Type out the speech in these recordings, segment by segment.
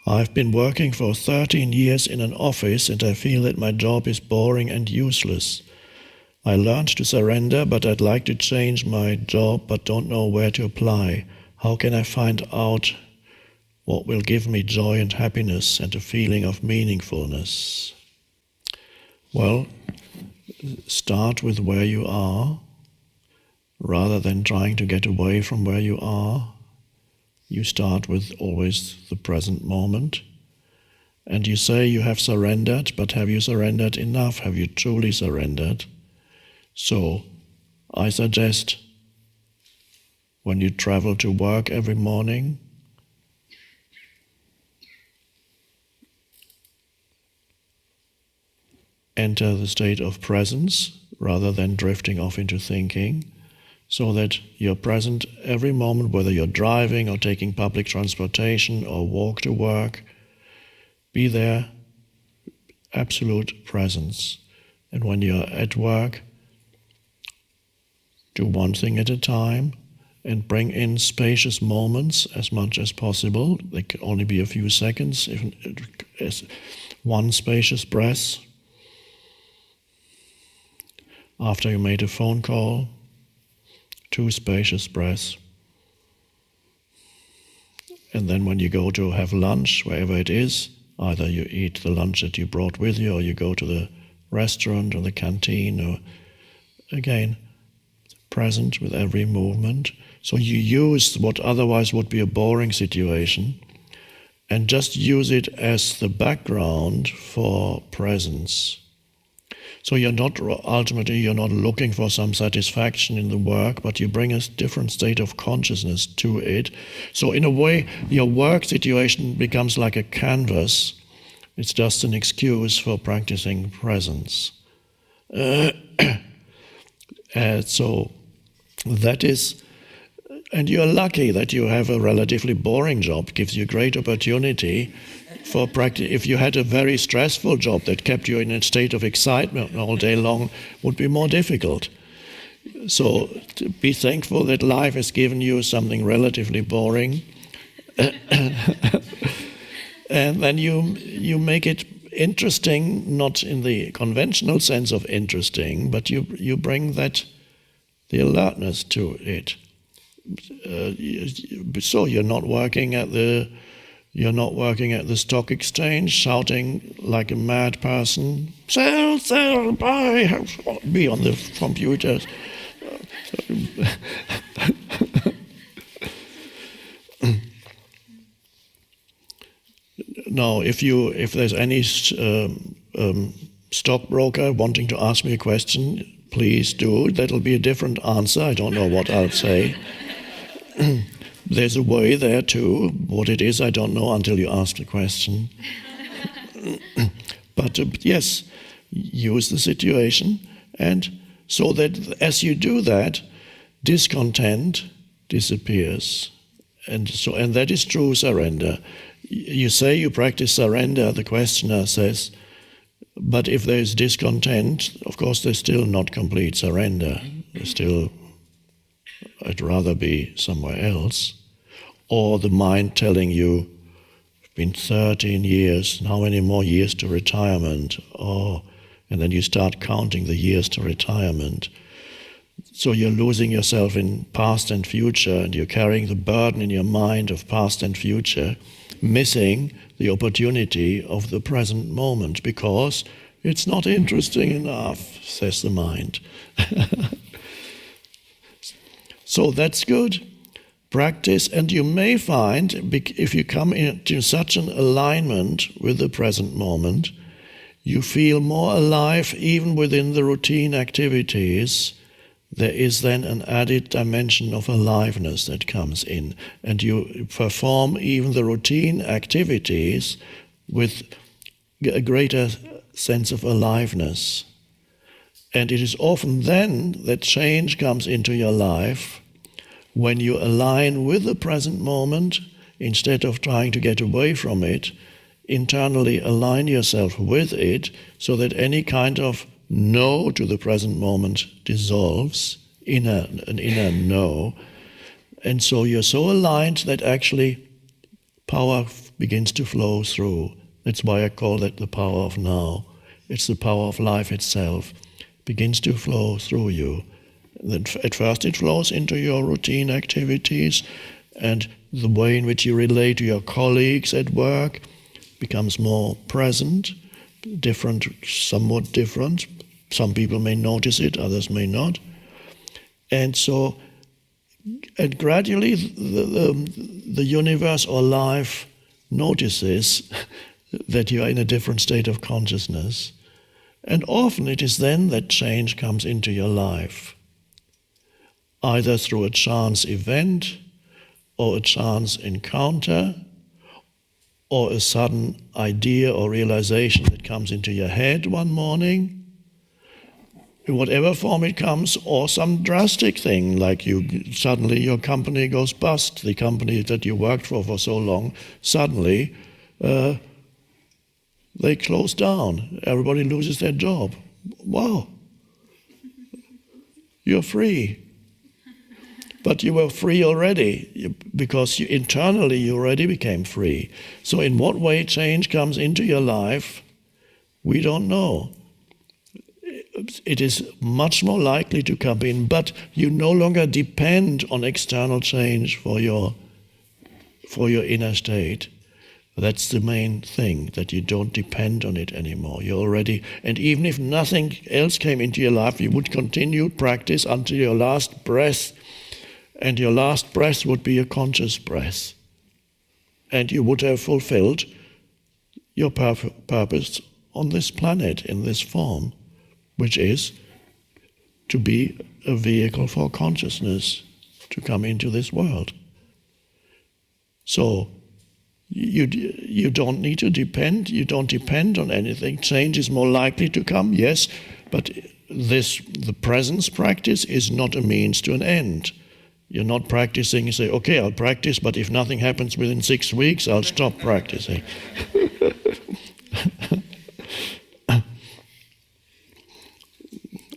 I've been working for 13 years in an office and I feel that my job is boring and useless. I learned to surrender, but I'd like to change my job but don't know where to apply. How can I find out what will give me joy and happiness and a feeling of meaningfulness? Well, start with where you are, rather than trying to get away from where you are. You start with always the present moment. And you say you have surrendered, but have you surrendered enough? Have you truly surrendered? So, I suggest when you travel to work every morning, enter the state of presence rather than drifting off into thinking, so that you're present every moment, whether you're driving or taking public transportation or walk to work. Be there, absolute presence. And when you're at work, do one thing at a time and bring in spacious moments as much as possible. They can only be a few seconds. One spacious breath after you made a phone call, 2 spacious breaths. And then when you go to have lunch, wherever it is, either you eat the lunch that you brought with you or you go to the restaurant or the canteen, or again, present with every movement. So you use what otherwise would be a boring situation and just use it as the background for presence. So you're not looking for some satisfaction in the work, but you bring a different state of consciousness to it. So in a way, your work situation becomes like a canvas. It's just an excuse for practicing presence. So that is, and you're lucky that you have a relatively boring job. It gives you great opportunity for practice. If you had a very stressful job that kept you in a state of excitement all day long, would be more difficult. So to be thankful that life has given you something relatively boring, and then you make it interesting, not in the conventional sense of interesting, but you bring the alertness to it. So you're not working at the stock exchange shouting like a mad person, sell, buy, be on the computers. Now, if there's any stockbroker wanting to ask me a question, please do. That'll be a different answer. I don't know what I'll say. There's a way there too. What it is, I don't know until you ask the question. But yes, use the situation, and so that as you do that, discontent disappears. And that is true surrender. You say you practice surrender, the questioner says, but if there's discontent, of course there's still not complete surrender. There's still, I'd rather be somewhere else. Or the mind telling you, it's been 13 years, and how many more years to retirement? Oh, and then you start counting the years to retirement. So you're losing yourself in past and future, and you're carrying the burden in your mind of past and future, missing the opportunity of the present moment because it's not interesting enough, says the mind. So that's good. Practice, and you may find, if you come into such an alignment with the present moment, you feel more alive even within the routine activities. There is then an added dimension of aliveness that comes in, and you perform even the routine activities with a greater sense of aliveness. And it is often then that change comes into your life, when you align with the present moment, instead of trying to get away from it, internally align yourself with it so that any kind of no to the present moment dissolves in an inner no. And so you're so aligned that actually power begins to flow through. That's why I call that the power of now. It's the power of life itself. Begins to flow through you. Then at first it flows into your routine activities, and the way in which you relate to your colleagues at work becomes more present, different, somewhat different. Some people may notice it, others may not. And gradually the universe or life notices that you are in a different state of consciousness. And often it is then that change comes into your life, either through a chance event or a chance encounter or a sudden idea or realization that comes into your head one morning, in whatever form it comes, or some drastic thing, like suddenly your company goes bust, the company that you worked for so long, suddenly they close down, everybody loses their job. Wow, you're free. But you were free already, because internally you already became free. So in what way change comes into your life, we don't know. It is much more likely to come in, but you no longer depend on external change for your inner state. That's the main thing, that you don't depend on it anymore. You're already, and even if nothing else came into your life, you would continue practice until your last breath. And your last breath would be a conscious breath. And you would have fulfilled your purpose on this planet, in this form, which is to be a vehicle for consciousness to come into this world. So you don't need to depend, you don't depend on anything. Change is more likely to come, yes, but the presence practice is not a means to an end. You're not practicing, you say, okay, I'll practice, but if nothing happens within 6 weeks, I'll stop practicing.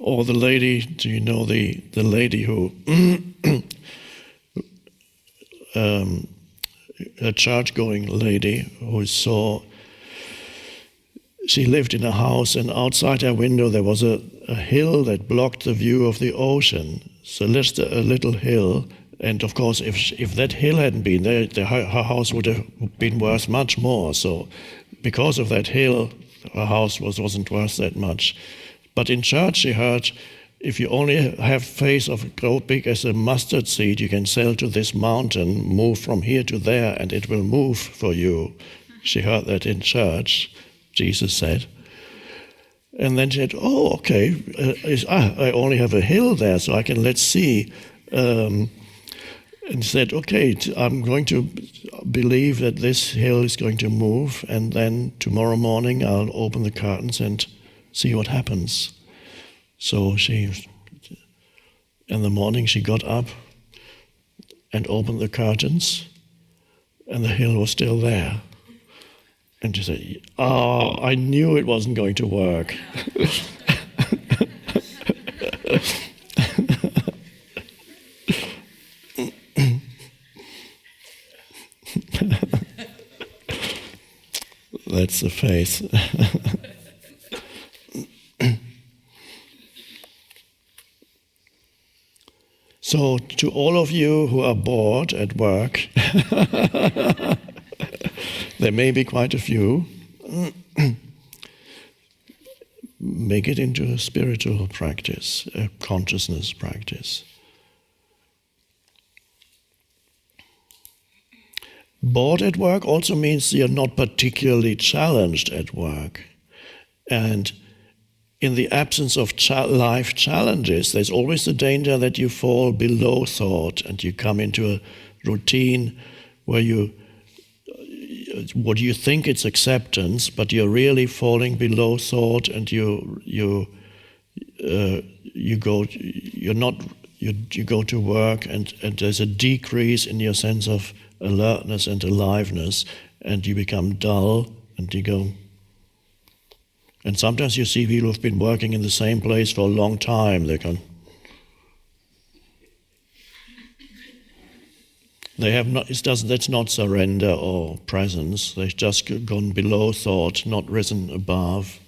Or the lady, do you know the lady who, a church-going lady who she lived in a house, and outside her window there was a hill that blocked the view of the ocean. So just a little hill, and of course if that hill hadn't been there, her house would have been worth much more. So because of that hill, her house wasn't worth that much. But in church she heard, if you only have faith of grow big as a mustard seed, you can sail to this mountain, move from here to there, and it will move for you. She heard that in church, Jesus said. And then she said, oh, okay, I only have a hill there, so let's see. And said, okay, I'm going to believe that this hill is going to move, and then tomorrow morning I'll open the curtains and see what happens. So in the morning she got up and opened the curtains, and the hill was still there. And she said, oh, I knew it wasn't going to work. That's the faith. So to all of you who are bored at work, there may be quite a few, make it into a spiritual practice, a consciousness practice. Bored at work also means you're not particularly challenged at work. And in the absence of life challenges, there's always the danger that you fall below thought and you come into a routine where you think it's acceptance, but you're really falling below thought, and you go to work, and there's a decrease in your sense of alertness and aliveness, and you become dull, and you go. And sometimes you see people who've been working in the same place for a long time. They go, They have not. It doesn't. That's not surrender or presence. They've just gone below thought, not risen above.